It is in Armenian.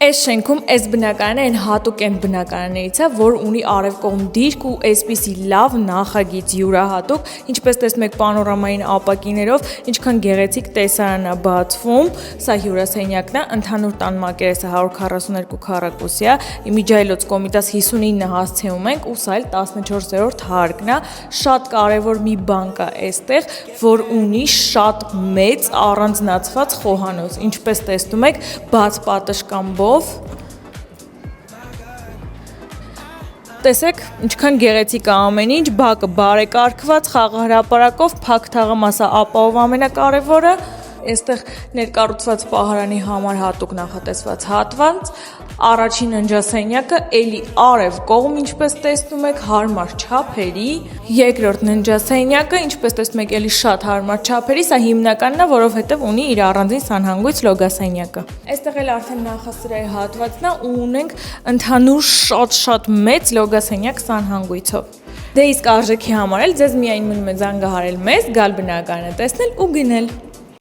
Այս շենքում այս բնակարանը այն հատուկ են բնակարաններից է, որ ունի արևկողմ դիրք ու այսպիսի լավ նախագիծ յուրահատուկ, ինչպես տեսնում եք պանորամային ապակիներով, ինչքան գեղեցիկ տեսարան է բացվում, սա հյուրասենյակն է, ընդհանուր տան մակերեսը 142 քառակուսի է, իմիջիայլոց կոմիտաս 59 հասցեում ենք ու սա էլ 14-րդ հարկն է, շատ կարևոր մի բան կա այստեղ, որ ունի շատ մեծ առանձնացված խոհանոց, ինչպես տեսնում եք, բաց պատշգամբով Տեսեք, ինչքան գեղեցիկ է ամեն ինչ, բակը բարեկարգված, խաղահրապարակով, փակ թաղամասը ապահով ամենակարևորը, այստեղ ներկառուցված պահարանի համար հատուկ նախատեսված հատված, առաջին ննջասենյակը էլի արև կողմ, ինչպես տեսնում եք, հարմար չափերի, երկրորդ ննջասենյակը, ինչպես տեսնում եք, էլի շատ հարմար չափերի, սա հիմնականն է, որովհետև ունի իր առանձին սանհանգույց լոգասենյակը։ Այստեղ էլ արդեն նախասրահի հատվածն է ու ունենք ընդհանուր շատ մեծ լոգասենյակ սանհանգույցով։ Դե իսկ արժեքի համար էլ ձեզ միայն մնում է զանգահարել մեզ, գալ բնակարանը տեսնել ու գնել։